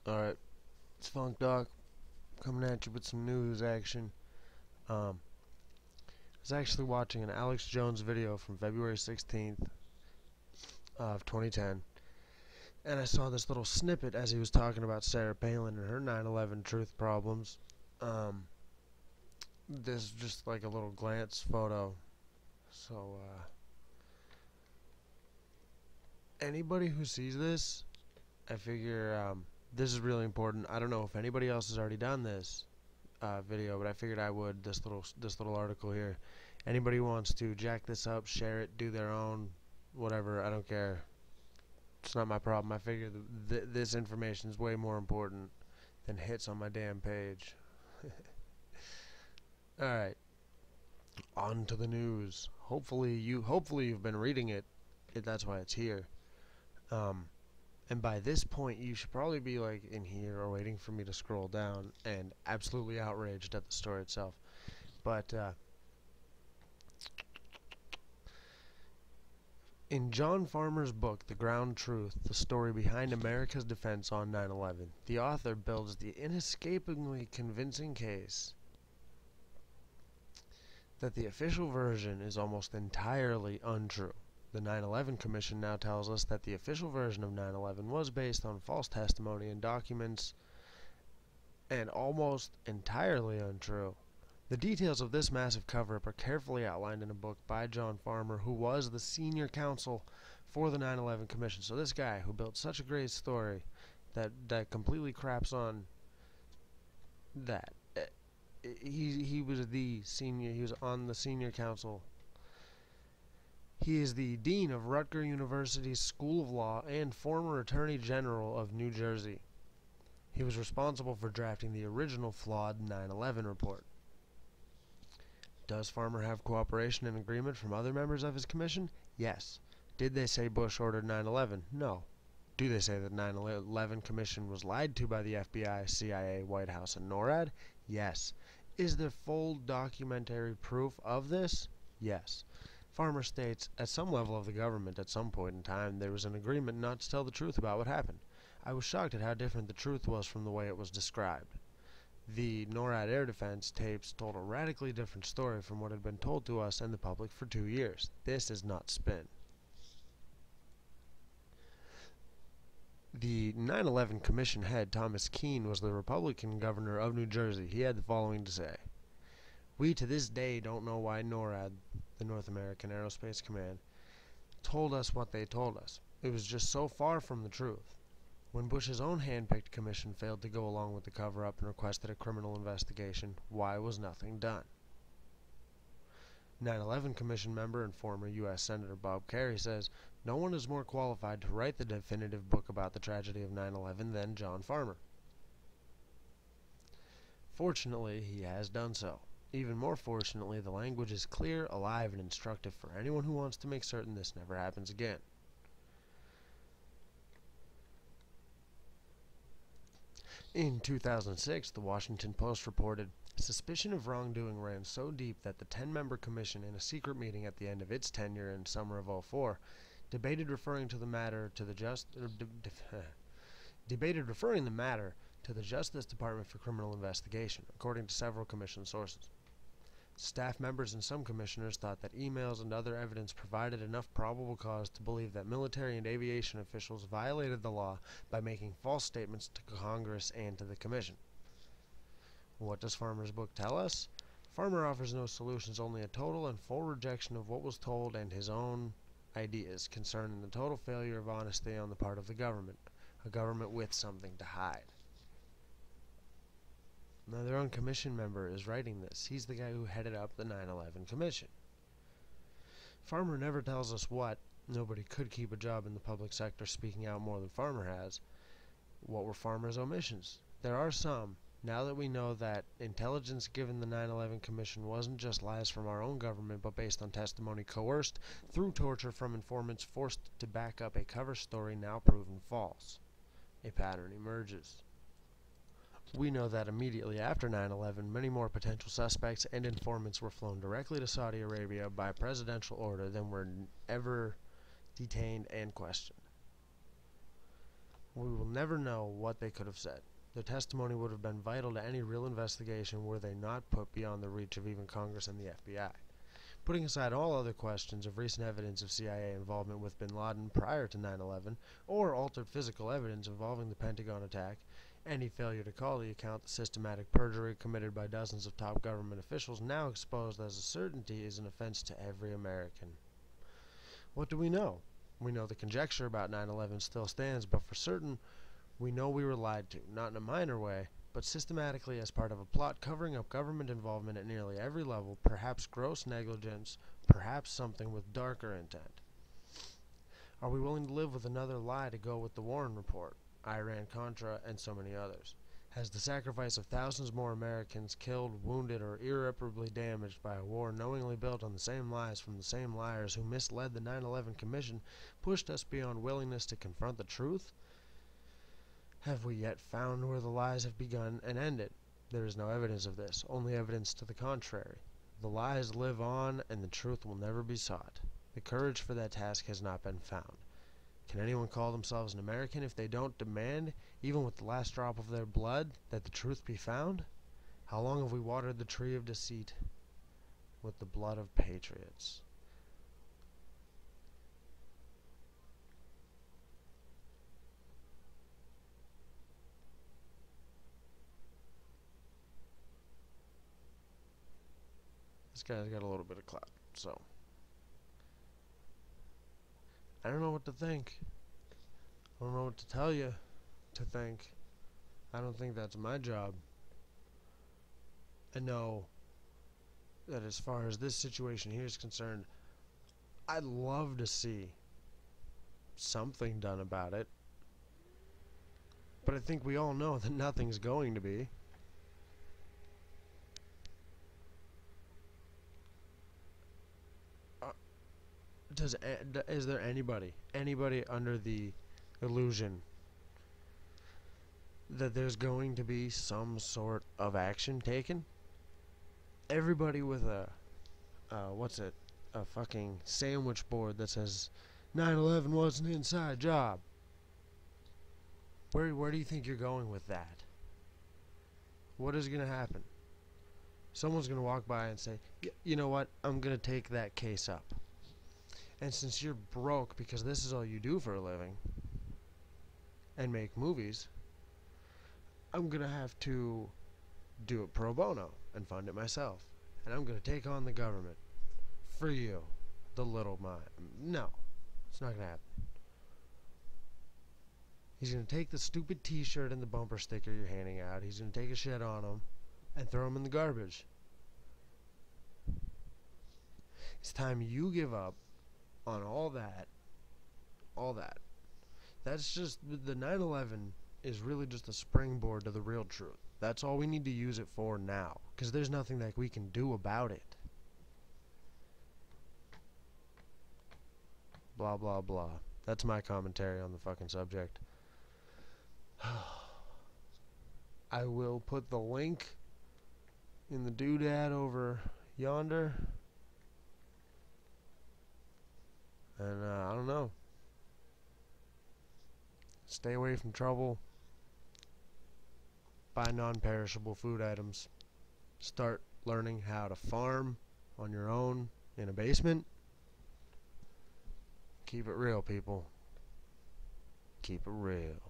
Alright, it's Funk Doc coming at you with some news action. I was actually watching an Alex Jones video from February 16th of 2010, and I saw this little snippet as he was talking about Sarah Palin and her 9/11 truth problems. This is just like a little glance photo. So, anybody who sees this, I figure this is really important. I don't know if anybody else has already done this video, but I figured I would. This little article here. Anybody who wants to jack this up, share it, do their own, whatever. I don't care. It's not my problem. I figure this information is way more important than hits on my damn page. All right, on to the news. Hopefully you've been reading it. That's why it's here. And by this point, you should probably be like in here or waiting for me to scroll down and absolutely outraged at the story itself. But in John Farmer's book, The Ground Truth, the story behind America's defense on 9/11, the author builds the inescapably convincing case that the official version is almost entirely untrue. The 9/11 Commission now tells us that the official version of 9/11 was based on false testimony and documents and almost entirely untrue. The details of this massive cover-up are carefully outlined in a book by John Farmer, who was the senior counsel for the 9/11 Commission. So this guy who built such a great story that completely craps on that. He was the senior. He was on the senior counsel. He is the dean of Rutgers University's School of Law and former Attorney General of New Jersey. He was responsible for drafting the original flawed 9/11 report. Does Farmer have cooperation and agreement from other members of his commission? Yes. Did they say Bush ordered 9/11? No. Do they say that 9/11 Commission was lied to by the FBI, CIA, White House, and NORAD? Yes. Is there full documentary proof of this? Yes. Farmer states, at some level of the government at some point in time, there was an agreement not to tell the truth about what happened. I was shocked at how different the truth was from the way it was described. The NORAD air defense tapes told a radically different story from what had been told to us and the public for 2 years. This is not spin. The 9/11 Commission head, Thomas Kean, was the Republican governor of New Jersey. He had the following to say: "We to this day don't know why NORAD, the North American Aerospace Command, told us what they told us. It was just so far from the truth. When Bush's own hand-picked commission failed to go along with the cover-up and requested a criminal investigation, why was nothing done?" 9/11 Commission member and former U.S. Senator Bob Kerrey says, "No one is more qualified to write the definitive book about the tragedy of 9/11 than John Farmer." Fortunately, he has done so. Even more fortunately, the language is clear, alive, and instructive for anyone who wants to make certain this never happens again. In 2006, the Washington Post reported, suspicion of wrongdoing ran so deep that the 10-member commission, in a secret meeting at the end of its tenure in summer of 2004, debated referring the matter to the Justice Department for criminal investigation, according to several commission sources. Staff members and some commissioners thought that emails and other evidence provided enough probable cause to believe that military and aviation officials violated the law by making false statements to Congress and to the Commission. What does Farmer's book tell us? Farmer offers no solutions, only a total and full rejection of what was told and his own ideas concerning the total failure of honesty on the part of the government, a government with something to hide. Now, their own commission member is writing this. He's the guy who headed up the 9/11 Commission. Farmer never tells us what. Nobody could keep a job in the public sector speaking out more than Farmer has. What were Farmer's omissions? There are some. Now that we know that intelligence given the 9/11 Commission wasn't just lies from our own government, but based on testimony coerced through torture from informants forced to back up a cover story now proven false, a pattern emerges. We know that immediately after 9/11, many more potential suspects and informants were flown directly to Saudi Arabia by presidential order than were ever detained and questioned. We will never know what they could have said. Their testimony would have been vital to any real investigation were they not put beyond the reach of even Congress and the FBI. Putting aside all other questions of recent evidence of CIA involvement with bin Laden prior to 9/11, or altered physical evidence involving the Pentagon attack, any failure to call to account the systematic perjury committed by dozens of top government officials now exposed as a certainty is an offense to every American. What do we know? We know the conjecture about 9/11 still stands, but for certain, we know we were lied to, not in a minor way, but systematically as part of a plot covering up government involvement at nearly every level, perhaps gross negligence, perhaps something with darker intent. Are we willing to live with another lie to go with the Warren Report, Iran-Contra, and so many others? Has the sacrifice of thousands more Americans killed, wounded, or irreparably damaged by a war knowingly built on the same lies from the same liars who misled the 9/11 Commission pushed us beyond willingness to confront the truth? Have we yet found where the lies have begun and ended? There is no evidence of this, only evidence to the contrary. The lies live on, and the truth will never be sought. The courage for that task has not been found. Can anyone call themselves an American if they don't demand, even with the last drop of their blood, that the truth be found? How long have we watered the tree of deceit with the blood of patriots? This guy's got a little bit of clout, so I don't know what to think. I don't know what to tell you to think. I don't think that's my job. I know that as far as this situation here is concerned, I'd love to see something done about it. But I think we all know that nothing's going to be. Is there anybody under the illusion that there's going to be some sort of action taken? Everybody with a fucking sandwich board that says 9/11 was an inside job. Where do you think you're going with that? What is going to happen? Someone's going to walk by and say, you know what, I'm going to take that case up. And since you're broke because this is all you do for a living and make movies, I'm going to have to do it pro bono and fund it myself. And I'm going to take on the government for you, the little mime. No, it's not going to happen. He's going to take the stupid t-shirt and the bumper sticker you're handing out. He's going to take a shit on them and throw them in the garbage. It's time you give up on all that. That's just, the 9/11 is really just a springboard to the real truth. That's all we need to use it for now, because there's nothing that we can do about it. Blah, blah, blah. That's my commentary on the fucking subject. I will put the link in the doodad over yonder. And I don't know. Stay away from trouble. Buy non-perishable food items. Start learning how to farm on your own in a basement. Keep it real, people. Keep it real.